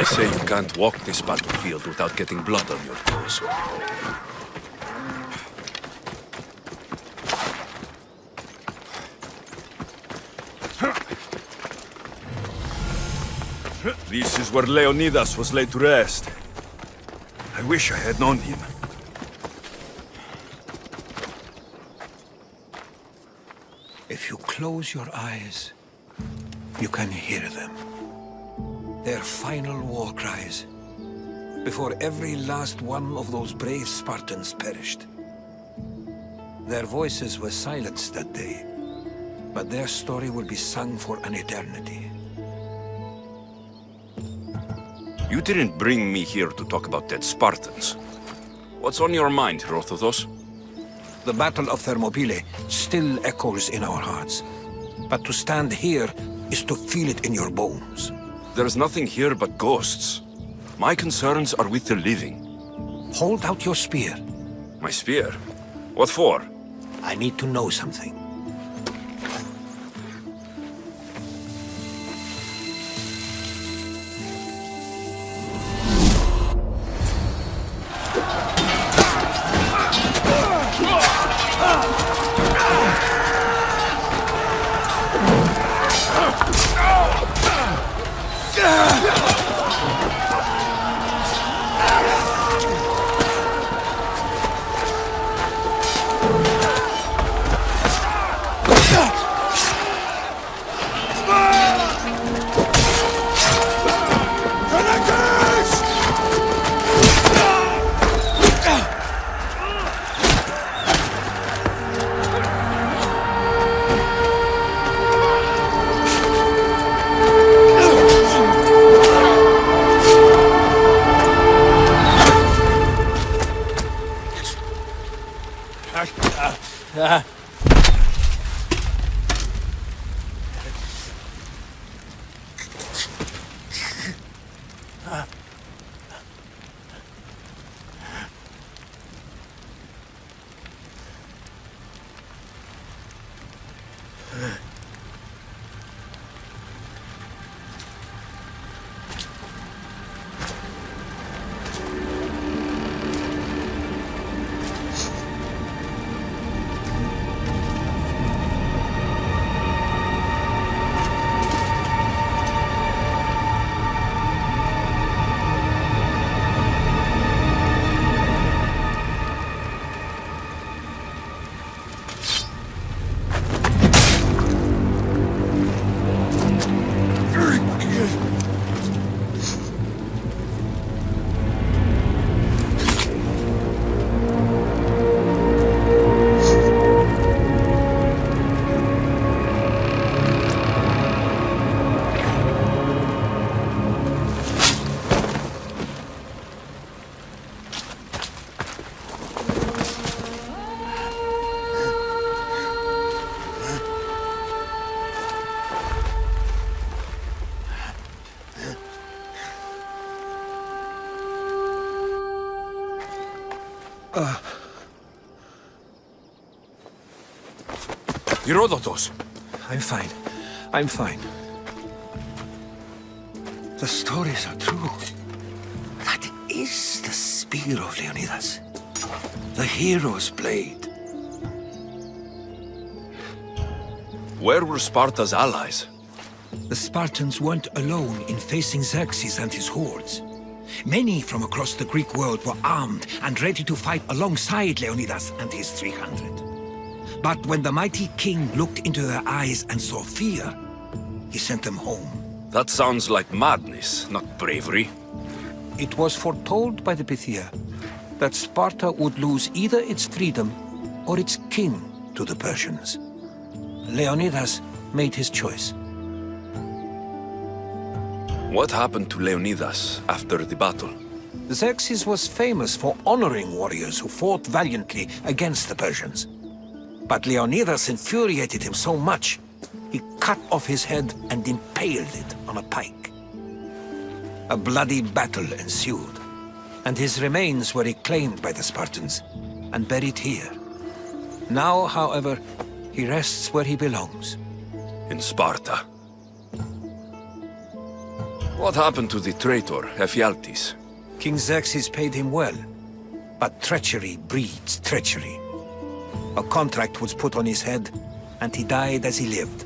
say you can't walk this battlefield without getting blood on your toes. This is where Leonidas was laid to rest. I wish I had known him. If you close your eyes, you can hear them. Their final war cries, before every last one of those brave Spartans perished. Their voices were silenced that day, but their story will be sung for an eternity. You didn't bring me here to talk about dead Spartans. What's on your mind, Herodotus? The Battle of Thermopylae still echoes in our hearts. But to stand here is to feel it in your bones. There's nothing here but ghosts. My concerns are with the living. Hold out your spear. My spear? What for? I need to know something. Herodotus! I'm fine. I'm fine. The stories are true. That is the spear of Leonidas. The hero's blade. Where were Sparta's allies? The Spartans weren't alone in facing Xerxes and his hordes. Many from across the Greek world were armed and ready to fight alongside Leonidas and his 300. But when the mighty king looked into their eyes and saw fear, he sent them home. That sounds like madness, not bravery. It was foretold by the Pythia that Sparta would lose either its freedom or its king to the Persians. Leonidas made his choice. What happened to Leonidas after the battle? Xerxes was famous for honoring warriors who fought valiantly against the Persians. But Leonidas infuriated him so much, he cut off his head and impaled it on a pike. A bloody battle ensued, and his remains were reclaimed by the Spartans and buried here. Now, however, he rests where he belongs. In Sparta. What happened to the traitor, Ephialtes? King Xerxes paid him well, but treachery breeds treachery. A contract was put on his head, and he died as he lived.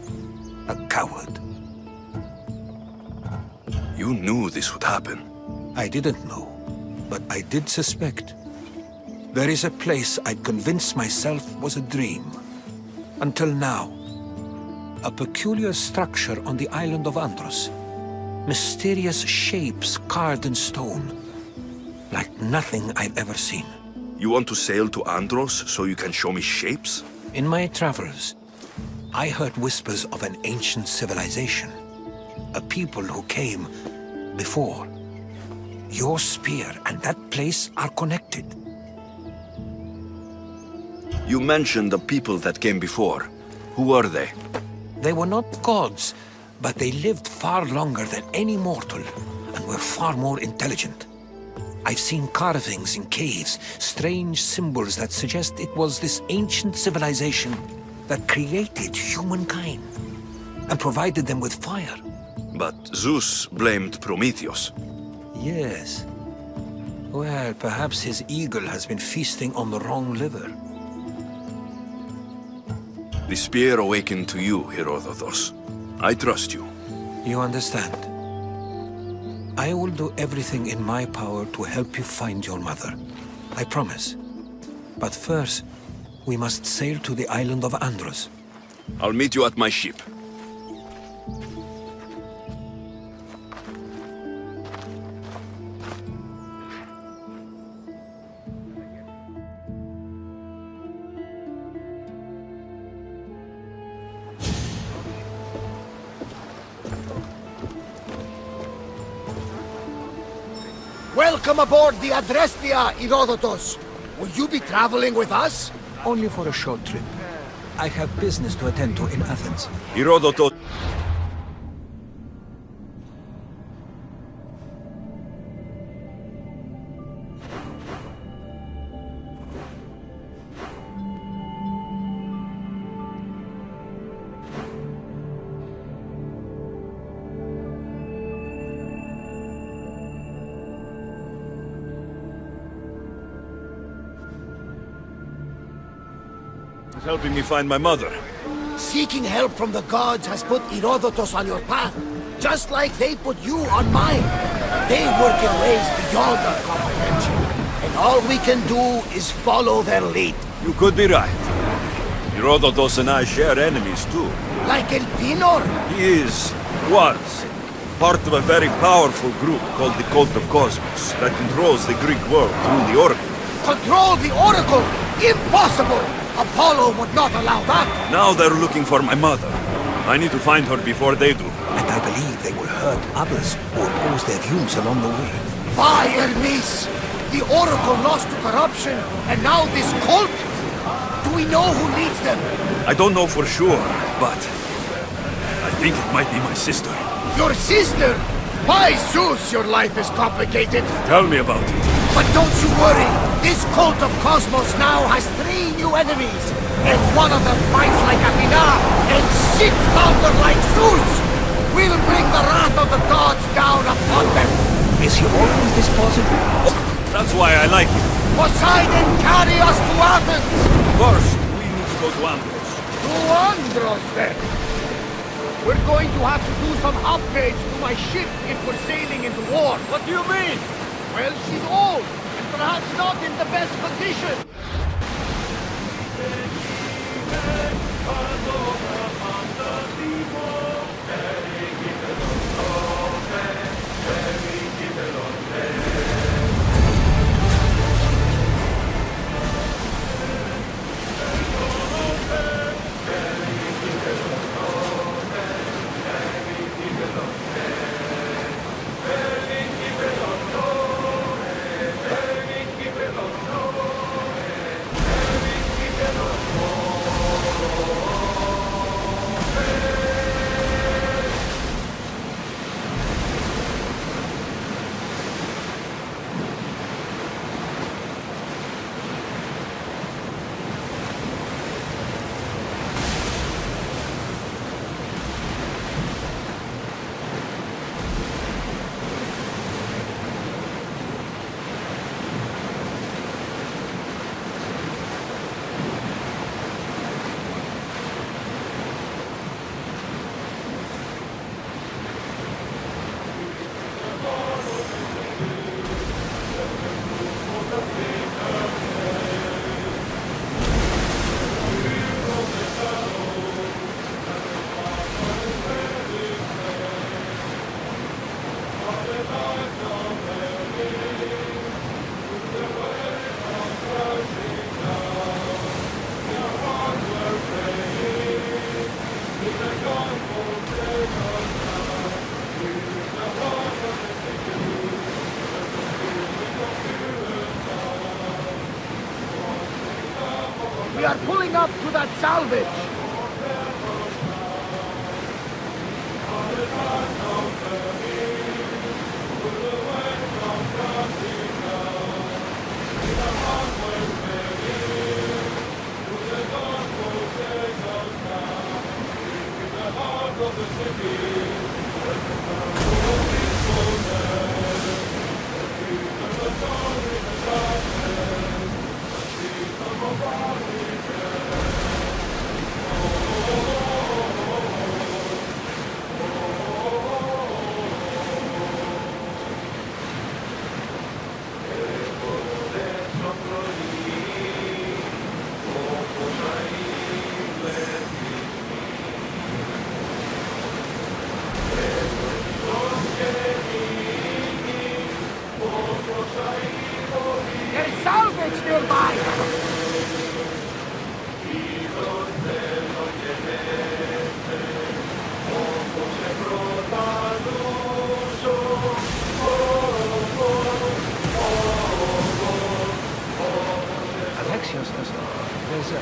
A coward. You knew this would happen. I didn't know, but I did suspect. There is a place I'd convinced myself was a dream. Until now. A peculiar structure on the island of Andros. Mysterious shapes carved in stone. Like nothing I've ever seen. You want to sail to Andros so you can show me shapes? In my travels, I heard whispers of an ancient civilization. A people who came before. Your spear and that place are connected. You mentioned the people that came before. Who were they? They were not gods, but they lived far longer than any mortal, and were far more intelligent. I've seen carvings in caves, strange symbols that suggest it was this ancient civilization that created humankind, and provided them with fire. But Zeus blamed Prometheus. Yes. Well, perhaps his eagle has been feasting on the wrong liver. The spear awakened to you, Herodotus. I trust you. You understand. I will do everything in my power to help you find your mother. I promise. But first, we must sail to the island of Andros. I'll meet you at my ship. Welcome aboard the Adrestia, Herodotus. Will you be traveling with us? Only for a short trip. I have business to attend to in Athens. Herodotus. Helping me find my mother. Seeking help from the gods has put Herodotus on your path, just like they put you on mine. They work in ways beyond our comprehension, and all we can do is follow their lead. You could be right. Herodotus and I share enemies too. Like Elpinor? He was, part of a very powerful group called the Cult of Cosmos that controls the Greek world through the Oracle. Control the Oracle? Impossible! Apollo would not allow that! Now they're looking for my mother. I need to find her before they do. And I believe they will hurt others who oppose their views along the way. By Hermes! The Oracle lost to corruption, and now this cult? Do we know who leads them? I don't know for sure, but I think it might be my sister. Your sister? By Zeus, your life is complicated. Tell me about it. But don't you worry. This cult of Cosmos now has 3 new enemies. And one of them fights like Athena and sits thunder like Zeus. We'll bring the wrath of the gods down upon them. Is he always this positive? That's why I like him. Poseidon, carry us to Athens. First, we need to go to Andros. To Andros, then. We're going to have to do some upgrades to my ship if we're sailing into war. What do you mean? Well, she's old, and perhaps not in the best condition. We are pulling up to that salvage. There is salvage nearby! Alexios, there's a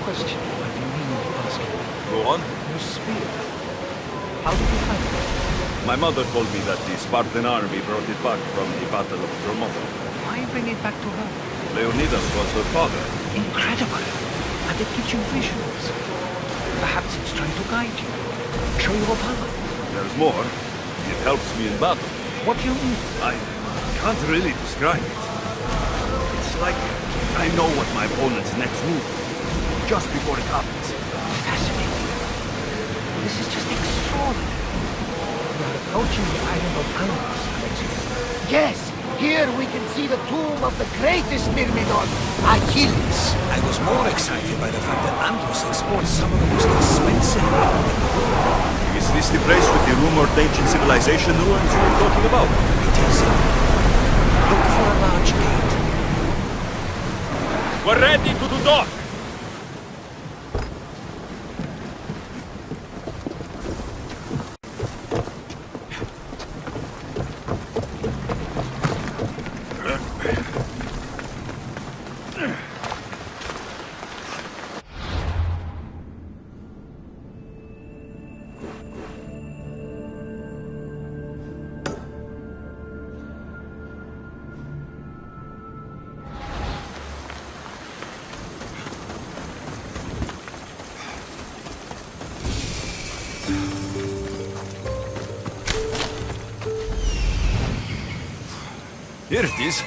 question I've been meaning to ask you. Go on. Your spear. How did you find it? My mother told me that the Spartan army brought it back from the Battle of Thermopylae. Why bring it back to her? Leonidas was her father. Incredible. And it gives you visuals. Perhaps it's trying to guide you. Show your power. There's more. It helps me in battle. What do you mean? I can't really describe it. It's like I know what my opponent's next move will be, just before it happens. Fascinating. This is just extraordinary. We are approaching the island of Andros, Alexios. Yes! Here we can see the tomb of the greatest Myrmidon, Achilles. I was more excited by the fact that Andros exports some of the most expensive iron in the world. Is this the place with the rumored ancient civilization ruins you were talking about? It is. Look for a large gate. We're ready to do dock! Here it is.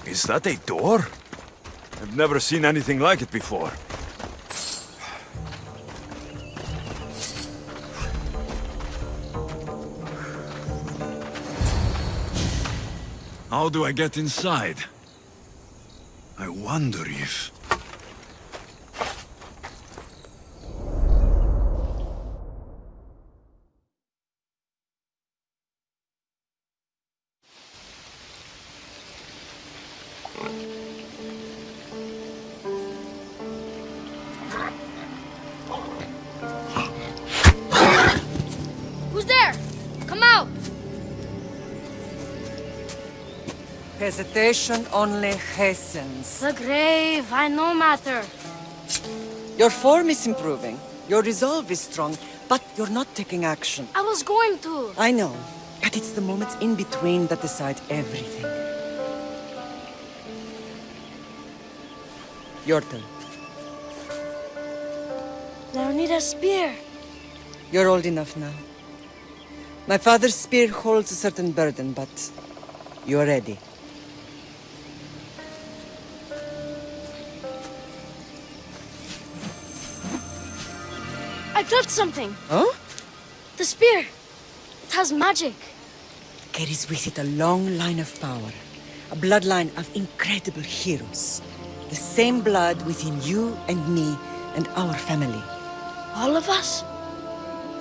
Is that a door? I've never seen anything like it before. How do I get inside? I wonder if... Who's there? Come out! Hesitation only hastens. The grave, I know matter. Your form is improving. Your resolve is strong, but you're not taking action. I was going to. I know, but it's the moments in between that decide everything. Your turn. Leonidas' spear. You're old enough now. My father's spear holds a certain burden, but you're ready. I touched something. Huh? The spear. It has magic. Carries with it a long line of power. A bloodline of incredible heroes. The same blood within you and me and our family. All of us?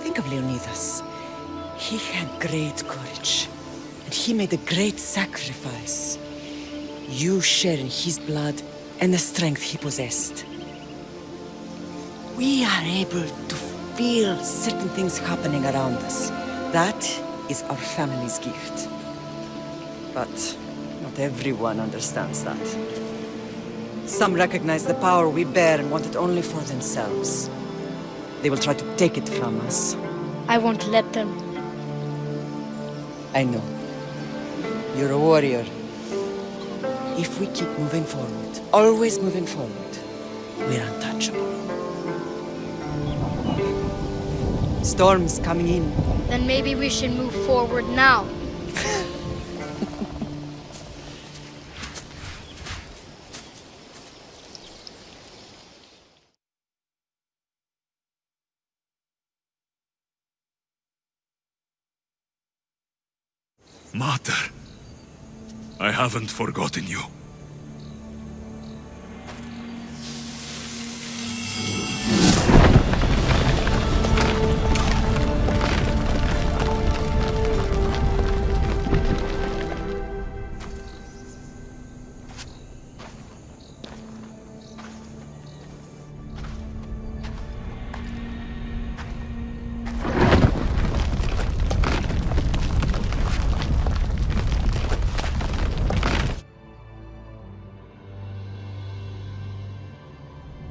Think of Leonidas. He had great courage. And he made a great sacrifice. You share in his blood and the strength he possessed. We are able to feel certain things happening around us. That is our family's gift. But not everyone understands that. Some recognize the power we bear and want it only for themselves. They will try to take it from us. I won't let them. I know. You're a warrior. If we keep moving forward, always moving forward, we're untouchable. Storm's coming in. Then maybe we should move forward now. Mater, I haven't forgotten you.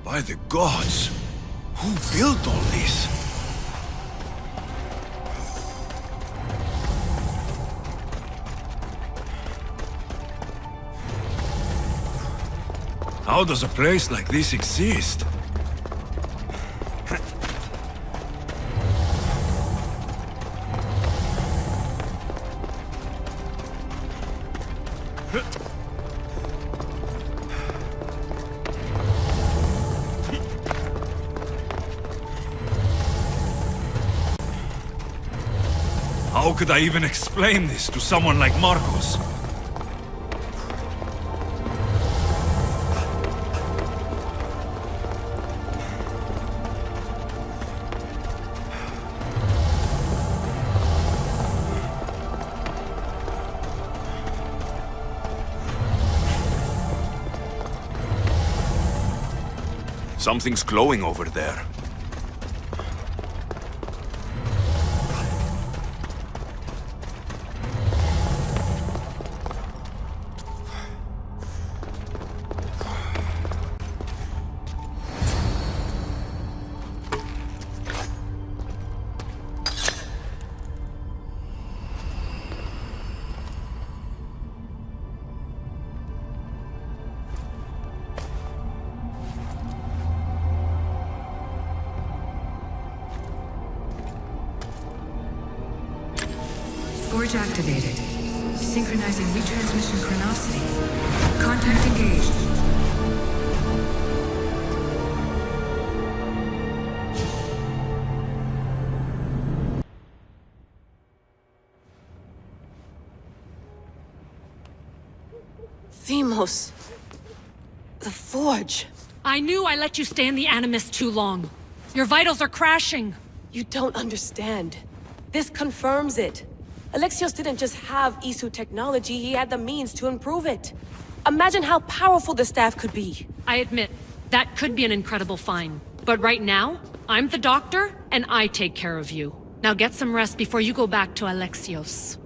By the gods! Who built all this? How does a place like this exist? How could I even explain this to someone like Marcos? Something's glowing over there. Forge activated. Synchronizing retransmission chronicity. Contact engaged. Themos. The Forge. I knew I let you stay in the Animus too long. Your vitals are crashing. You don't understand. This confirms it. Alexios didn't just have Isu technology, he had the means to improve it. Imagine how powerful the staff could be. I admit, that could be an incredible find. But right now, I'm the doctor, and I take care of you. Now get some rest before you go back to Alexios.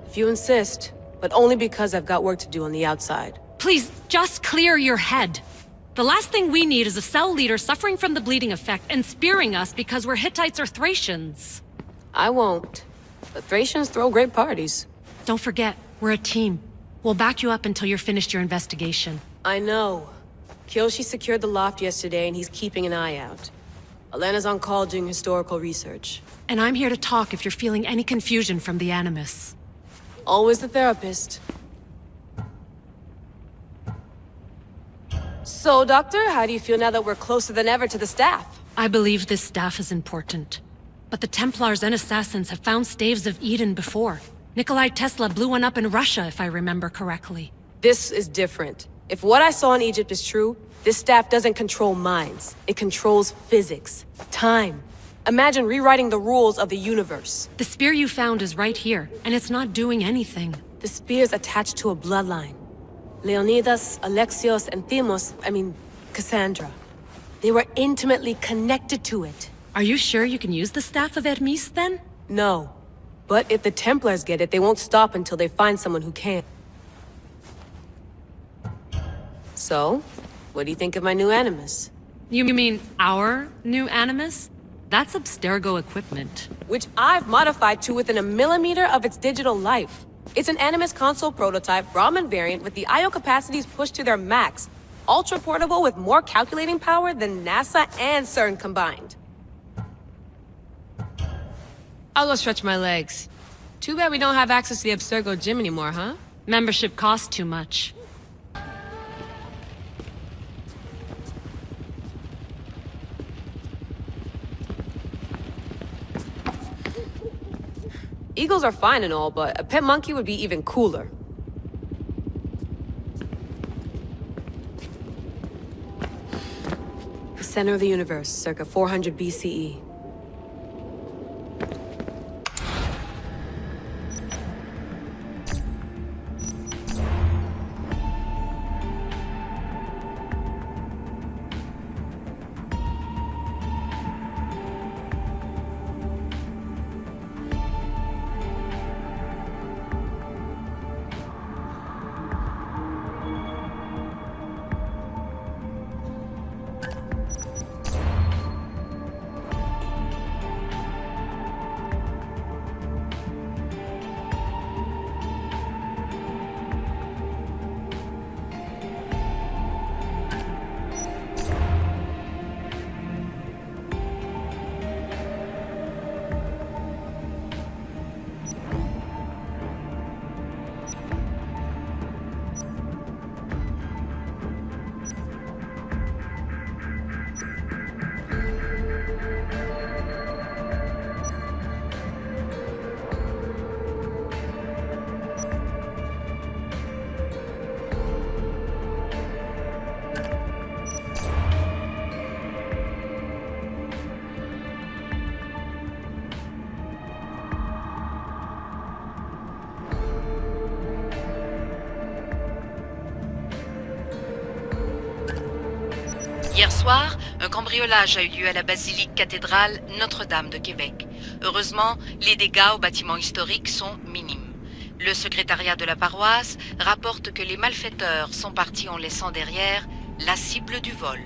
If you insist, but only because I've got work to do on the outside. Please, just clear your head. The last thing we need is a cell leader suffering from the bleeding effect and spearing us because we're Hittites or Thracians. I won't. The Thracians throw great parties. Don't forget, we're a team. We'll back you up until you're finished your investigation. I know. Kyoshi secured the loft yesterday and he's keeping an eye out. Elena's on call doing historical research. And I'm here to talk if you're feeling any confusion from the Animus. Always the therapist. So, Doctor, how do you feel now that we're closer than ever to the staff? I believe this staff is important. But the Templars and Assassins have found staves of Eden before. Nikolai Tesla blew one up in Russia, if I remember correctly. This is different. If what I saw in Egypt is true, this staff doesn't control minds. It controls physics, time. Imagine rewriting the rules of the universe. The spear you found is right here, and it's not doing anything. The spear's attached to a bloodline. Leonidas, Alexios, and Cassandra. They were intimately connected to it. Are you sure you can use the Staff of Hermes, then? No. But if the Templars get it, they won't stop until they find someone who can. So, what do you think of my new Animus? You mean our new Animus? That's Abstergo equipment. Which I've modified to within a millimeter of its digital life. It's an Animus console prototype Brahmin variant with the I/O capacities pushed to their max. Ultra portable with more calculating power than NASA and CERN combined. I'll go stretch my legs. Too bad we don't have access to the Abstergo gym anymore, huh? Membership costs too much. Eagles are fine and all, but a pet monkey would be even cooler. The center of the universe, circa 400 BCE. Hier soir, un cambriolage a eu lieu à la basilique cathédrale Notre-Dame de Québec. Heureusement, les dégâts au bâtiment historique sont minimes. Le secrétariat de la paroisse rapporte que les malfaiteurs sont partis en laissant derrière la cible du vol.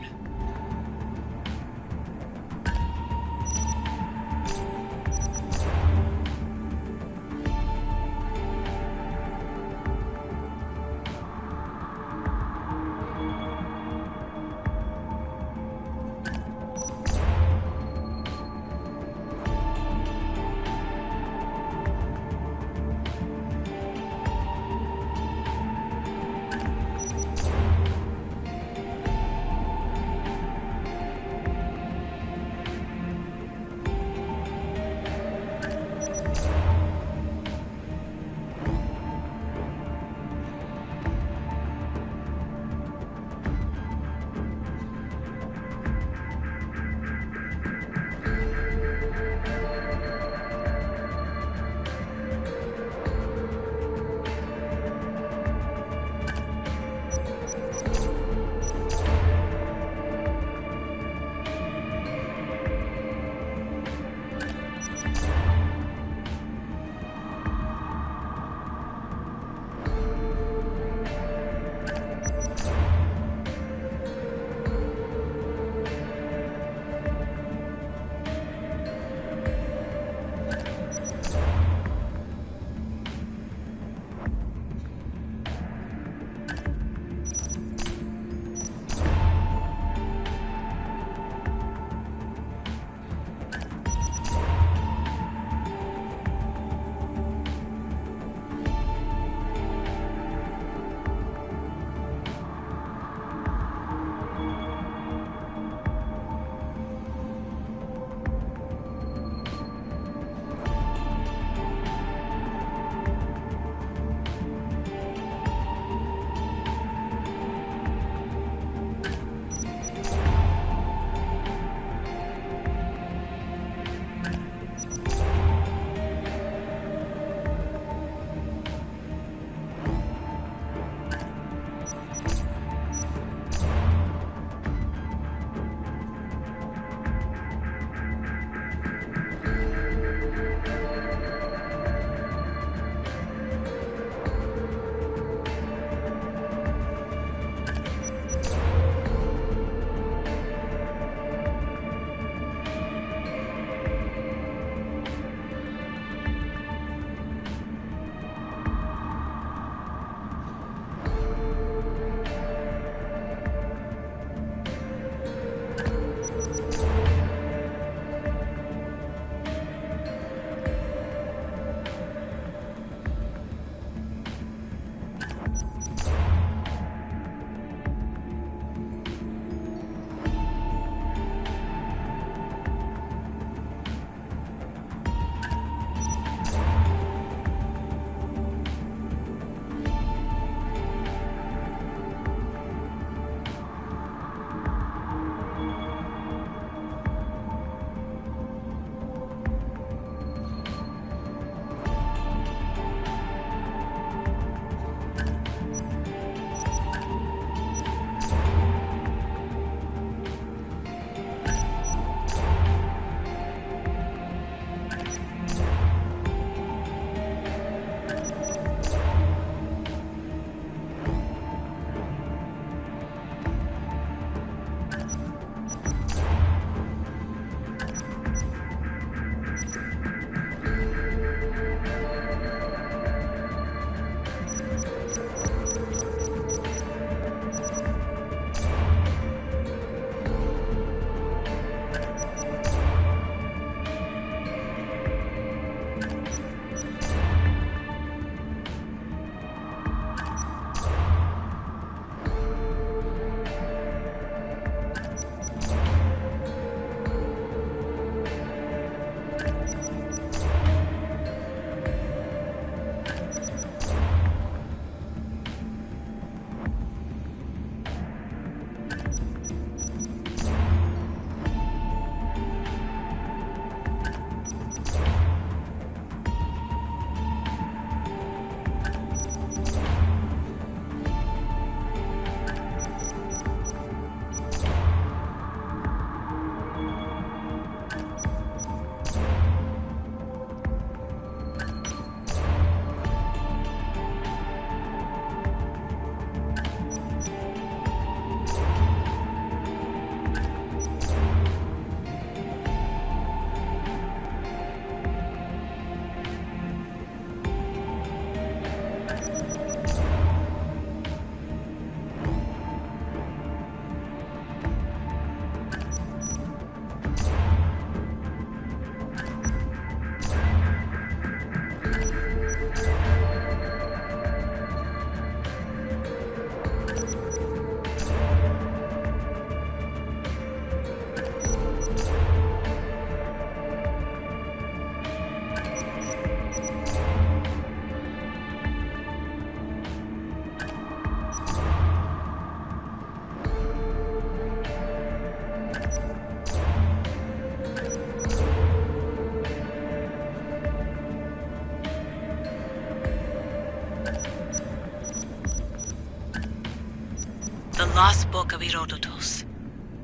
lost book of Herodotus.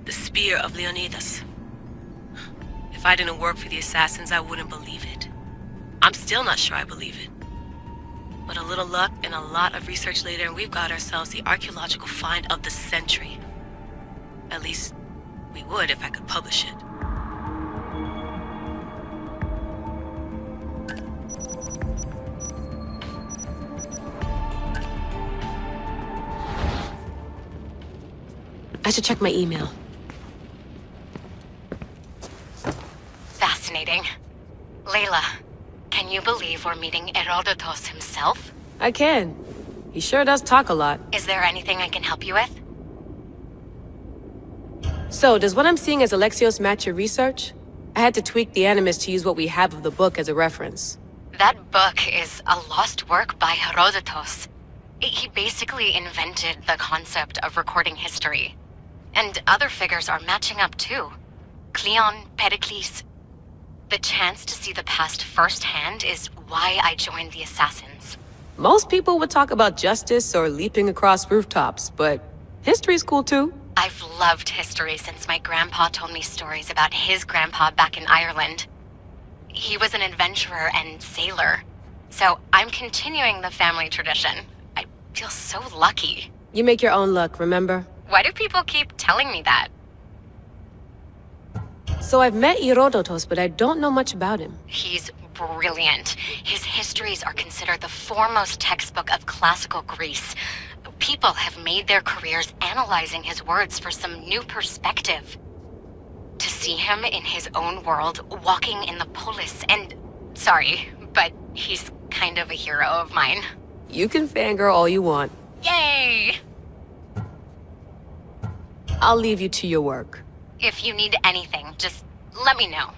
The spear of Leonidas. If I didn't work for the assassins, I wouldn't believe it. I'm still not sure I believe it. But a little luck and a lot of research later, and we've got ourselves the archaeological find of the century. At least, we would if I could publish it. I should check my email. Fascinating. Layla, can you believe we're meeting Herodotus himself? I can. He sure does talk a lot. Is there anything I can help you with? So, does what I'm seeing as Alexios match your research? I had to tweak the animus to use what we have of the book as a reference. That book is a lost work by Herodotus. He basically invented the concept of recording history. And other figures are matching up too. Cleon, Pericles. The chance to see the past firsthand is why I joined the assassins. Most people would talk about justice or leaping across rooftops, but history's cool too. I've loved history since my grandpa told me stories about his grandpa back in Ireland. He was an adventurer and sailor. So I'm continuing the family tradition. I feel so lucky. You make your own luck, remember? Why do people keep telling me that? So I've met Herodotus, but I don't know much about him. He's brilliant. His histories are considered the foremost textbook of classical Greece. People have made their careers analyzing his words for some new perspective. To see him in his own world, walking in the polis, and... Sorry, but he's kind of a hero of mine. You can fangirl all you want. Yay! I'll leave you to your work. If you need anything, just let me know.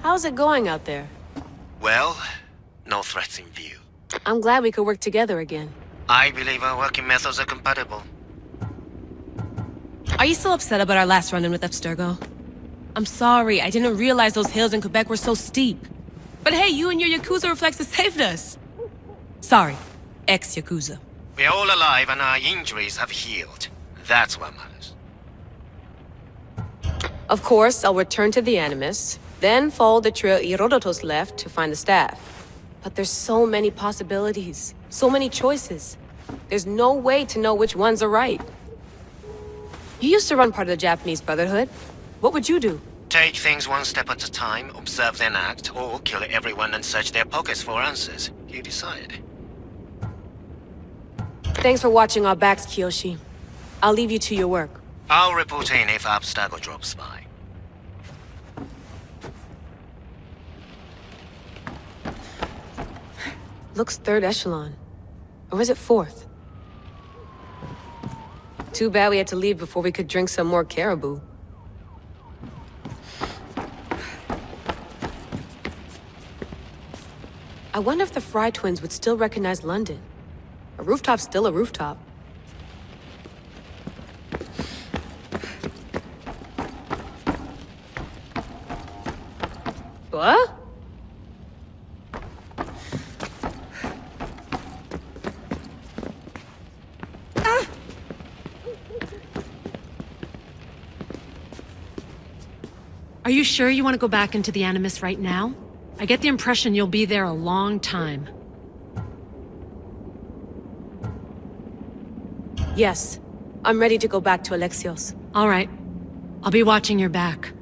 How's it going out there? Well, no threats in view. I'm glad we could work together again. I believe our working methods are compatible. Are you still upset about our last run-in with Abstergo? I'm sorry, I didn't realize those hills in Quebec were so steep. But hey, you and your Yakuza reflexes saved us. Sorry, ex-Yakuza. We're all alive and our injuries have healed. That's what matters. Of course, I'll return to the Animus, then follow the trail Herodotus left to find the staff. But there's so many possibilities, so many choices. There's no way to know which ones are right. You used to run part of the Japanese Brotherhood. What would you do? Take things one step at a time, observe then act, or kill everyone and search their pockets for answers. You decide. Thanks for watching our backs, Kiyoshi. I'll leave you to your work. I'll report in if Abstergo drops by. Looks third echelon. Or is it fourth? Too bad we had to leave before we could drink some more caribou. I wonder if the Fry twins would still recognize London. A rooftop's still a rooftop. What? Are you sure you want to go back into the Animus right now? I get the impression you'll be there a long time. Yes. I'm ready to go back to Alexios. All right. I'll be watching your back.